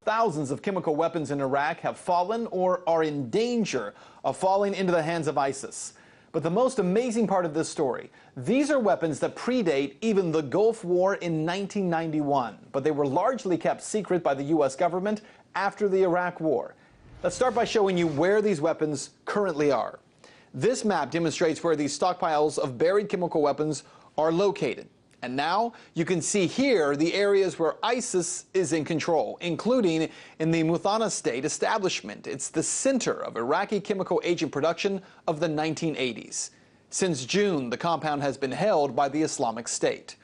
Thousands of chemical weapons in Iraq have fallen or are in danger of falling into the hands of ISIS. But the most amazing part of this story, these are weapons that predate even the Gulf War in 1991, but they were largely kept secret by the U.S. government after the Iraq War. Let's start by showing you where these weapons currently are. This map demonstrates where these stockpiles of buried chemical weapons are located. And now you can see here the areas where ISIS is in control, including in the Muthanna State establishment. It's the center of Iraqi chemical agent production of the 1980s. Since June, the compound has been held by the Islamic State.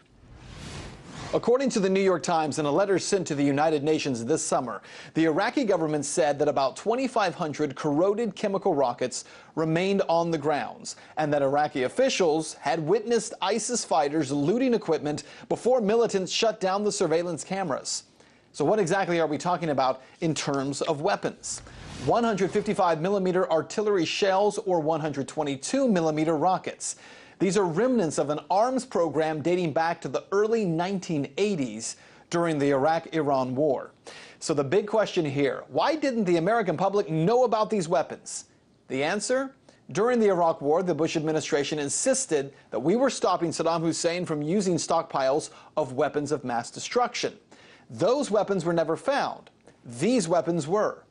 According to the New York Times, in a letter sent to the United Nations this summer, the Iraqi government said that about 2,500 corroded chemical rockets remained on the grounds, and that Iraqi officials had witnessed ISIS fighters looting equipment before militants shut down the surveillance cameras. So what exactly are we talking about in terms of weapons? 155mm artillery shells or 122mm rockets. These are remnants of an arms program dating back to the early 1980s during the Iraq-Iran war. So the big question here, why didn't the American public know about these weapons? The answer? During the Iraq War, the Bush administration insisted that we were stopping Saddam Hussein from using stockpiles of weapons of mass destruction. Those weapons were never found. These weapons were.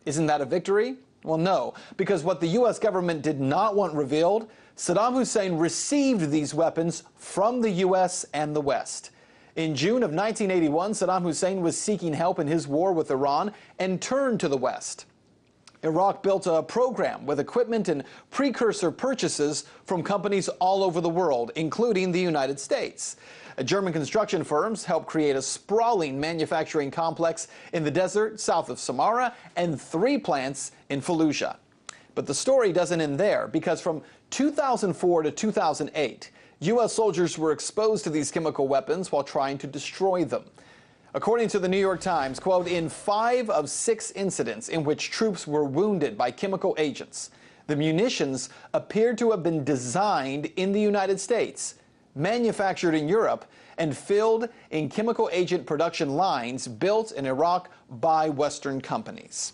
Isn't that a victory? Well, no, because what the U.S. government did not want revealed, Saddam Hussein received these weapons from the U.S. and the West. In June of 1981, Saddam Hussein was seeking help in his war with Iran and turned to the West. Iraq built a program with equipment and precursor purchases from companies all over the world, including the United States. German construction firms helped create a sprawling manufacturing complex in the desert south of Samarra and 3 plants in Fallujah. But the story doesn't end there, because from 2004 to 2008, U.S. soldiers were exposed to these chemical weapons while trying to destroy them. According to the New York Times, quote, in 5 of 6 incidents in which troops were wounded by chemical agents, the munitions appeared to have been designed in the United States, manufactured in Europe, and filled in chemical agent production lines built in Iraq by Western companies.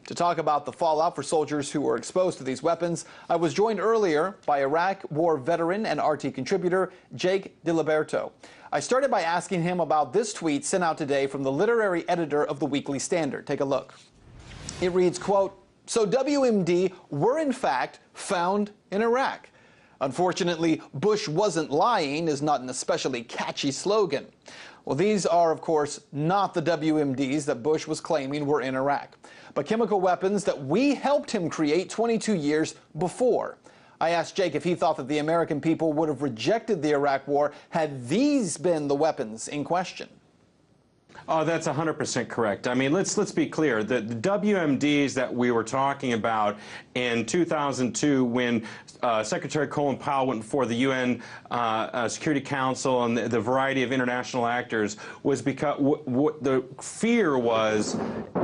To talk about the fallout for soldiers who were exposed to these weapons, I was joined earlier by Iraq War veteran and RT contributor Jake DiLiberto. I started by asking him about this tweet sent out today from the literary editor of the Weekly Standard. Take a look. It reads, quote, "So WMD were in fact found in Iraq. Unfortunately, Bush wasn't lying is not an especially catchy slogan." Well, these are, of course, not the WMDs that Bush was claiming were in Iraq, but chemical weapons that we helped him create 22 years before. I asked Jake if he thought that the American people would have rejected the Iraq War had these been the weapons in question. Oh, that's 100% correct. I mean, let's be clear. The WMDs that we were talking about in 2002, when Secretary Colin Powell went before the UN Security Council and the variety of international actors, was because the fear was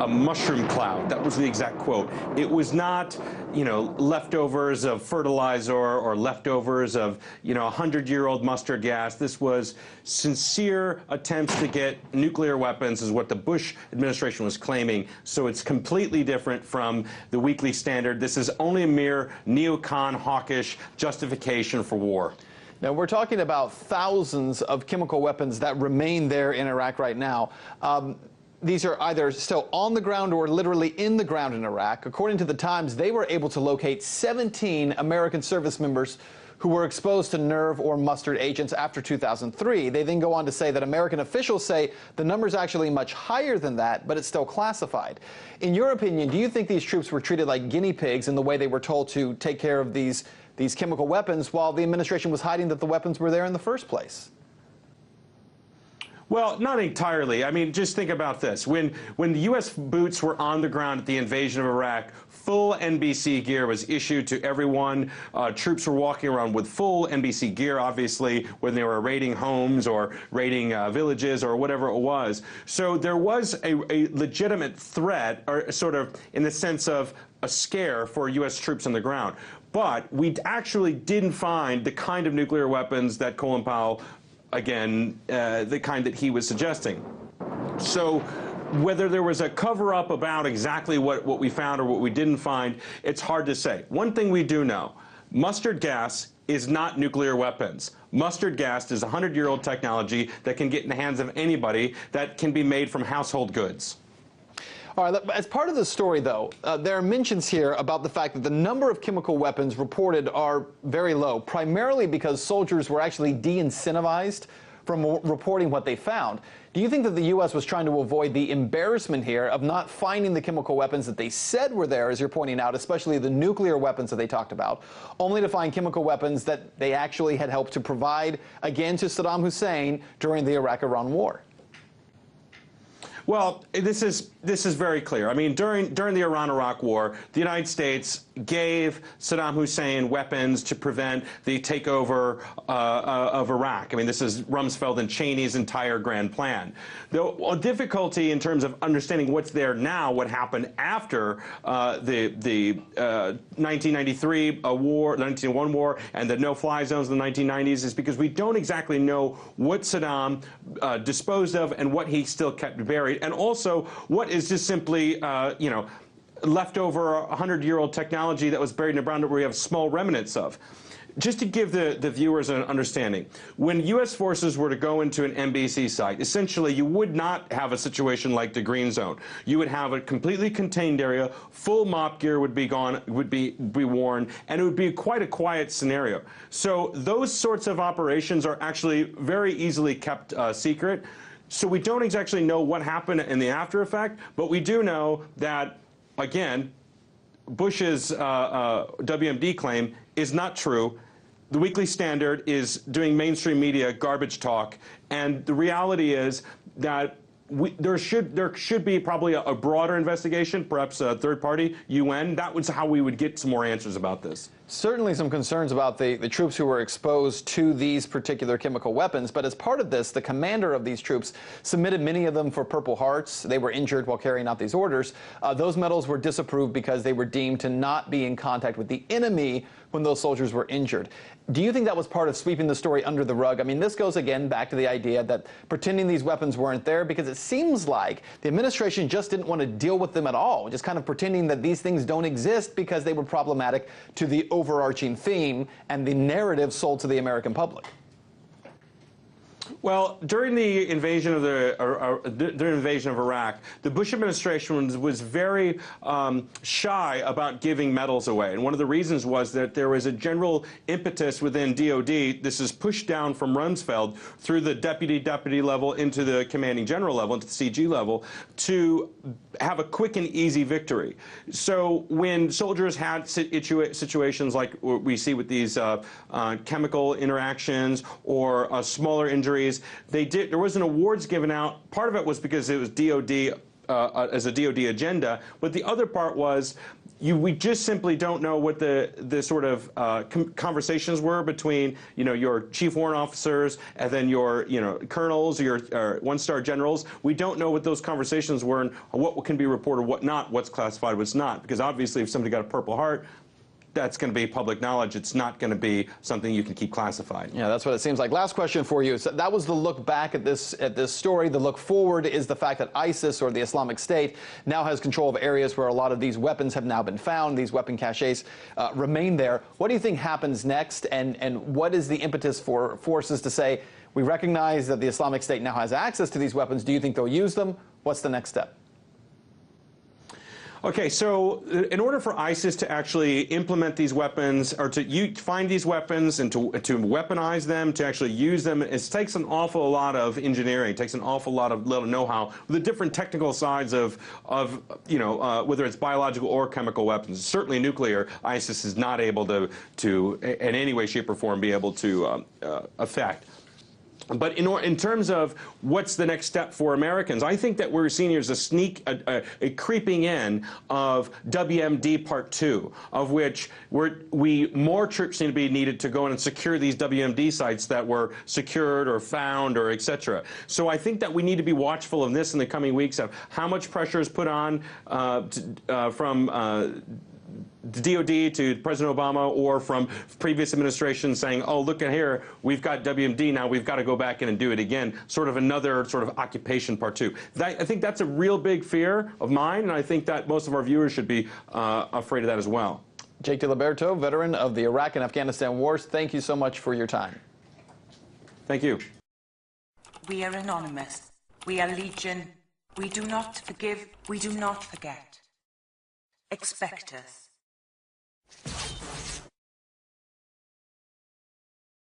a mushroom cloud. That was the exact quote. It was not, you know, leftovers of fertilizer or leftovers of, you know, 100-year-old mustard gas. This was sincere attempts to get nuclear weapons, is what the Bush administration was claiming. So it's completely different from the Weekly Standard. This is only a mere neocon, hawkish justification for war. Now, we're talking about thousands of chemical weapons that remain there in Iraq right now. These are either still on the ground or literally in the ground in Iraq. According to the Times, they were able to locate 17 American service members who were exposed to nerve or mustard agents after 2003. They then go on to say that American officials say the number is actually much higher than that, but it's still classified. In your opinion, do you think these troops were treated like guinea pigs in the way they were told to take care of these chemical weapons while the administration was hiding that the weapons were there in the first place? Well, not entirely. I mean, just think about this. When the U.S. boots were on the ground at the invasion of Iraq, full NBC gear was issued to everyone. Troops were walking around with full NBC gear, obviously, when they were raiding homes or raiding villages or whatever it was. So there was a legitimate threat, or sort of in the sense of a scare for U.S. troops on the ground. But we actually didn't find the kind of nuclear weapons that Colin Powell, again, the kind that he was suggesting. So Whether there was a cover-up about exactly what we found or what we didn't find, it's hard to say. One thing we do know, mustard gas is not nuclear weapons. Mustard gas is 100-year-old technology that can get in the hands of anybody, that can be made from household goods. All right, as part of the story, though, there are mentions here about the fact that the number of chemical weapons reported are very low, primarily because soldiers were actually de-incentivized from reporting what they found. Do you think that the U.S. was trying to avoid the embarrassment here of not finding the chemical weapons that they said were there, as you're pointing out, especially the nuclear weapons that they talked about, only to find chemical weapons that they actually had helped to provide, again, to Saddam Hussein during the Iraq-Iran war? Well, this is very clear. I mean, during the Iran-Iraq War, the United States gave Saddam Hussein weapons to prevent the takeover of Iraq. I mean, this is Rumsfeld and Cheney's entire grand plan. The difficulty in terms of understanding what's there now, what happened after the 1993 war, the 1991 war, and the no-fly zones in the 1990s, is because we don't exactly know what Saddam disposed of and what he still kept buried, and also what is just simply, you know, leftover 100-year-old technology that was buried in the ground that we have small remnants of. Just to give the viewers an understanding, when U.S. forces were to go into an NBC site, essentially you would not have a situation like the Green Zone. You would have a completely contained area, full mop gear would be gone, would be worn, and it would be quite a quiet scenario. So those sorts of operations are actually very easily kept secret. So we don't exactly know what happened in the after effect, but we do know that, again, Bush's WMD claim is not true. The Weekly Standard is doing mainstream media garbage talk, and the reality is that there should be probably a broader investigation, perhaps a third party, UN. That was how we would get some more answers about this. Certainly some concerns about the troops who were exposed to these particular chemical weapons, but as part of this, the commander of these troops submitted many of them for Purple Hearts. They were injured while carrying out these orders. Those medals were disapproved because they were deemed to not be in contact with the enemy when those soldiers were injured. Do you think that was part of sweeping the story under the rug? I mean, this goes again back to the idea that pretending these weapons weren't there, because it seems like the administration just didn't want to deal with them at all, just kind of pretending that these things don't exist because they were problematic to the overarching theme and the narrative sold to the American public. Well, during the invasion of Iraq, the Bush administration was very shy about giving medals away, and one of the reasons was that there was a general impetus within DoD. This is pushed down from Rumsfeld through the deputy level into the commanding general level, into the CG level, to have a quick and easy victory. So when soldiers had situations like we see with these chemical interactions or smaller injuries, there was an awards given out. Part of it was because it was DoD as a DoD agenda, but the other part was we just simply don't know what the sort of conversations were between, you know, your chief warrant officers and then your, you know, colonels or your one-star generals. We don't know what those conversations were and what can be reported, what not, what's classified, what's not, because obviously if somebody got a Purple Heart, that's going to be public knowledge. It's not going to be something you can keep classified. Yeah, that's what it seems like. Last question for you. So that was the look back at this story. The look forward is the fact that ISIS, or the Islamic State, now has control of areas where a lot of these weapons have now been found. These weapon caches remain there. What do you think happens next, and what is the impetus for forces to say, we recognize that the Islamic State now has access to these weapons. Do you think they'll use them? What's the next step? Okay, so in order for ISIS to actually implement these weapons, or to find these weapons and to weaponize them, to actually use them, it takes an awful lot of engineering. It takes an awful lot of know-how, the different technical sides of you know, whether it's biological or chemical weapons. Certainly nuclear, ISIS is not able to in any way, shape, or form be able to affect. But in terms of what's the next step for Americans, I think that we're seeing here is a creeping in of WMD Part 2, of which more troops need to be needed to go in and secure these WMD sites that were secured or found or et cetera. So I think that we need to be watchful of this in the coming weeks, of how much pressure is put on from the DOD to President Obama or from previous administrations saying, oh, look at here, we've got WMD now, we've got to go back in and do it again, sort of another sort of occupation part two. I think that's a real big fear of mine, and I think that most of our viewers should be afraid of that as well. Jake DiLiberto, veteran of the Iraq and Afghanistan wars, thank you so much for your time. Thank you. We are anonymous. We are legion. We do not forgive. We do not forget. Expect us.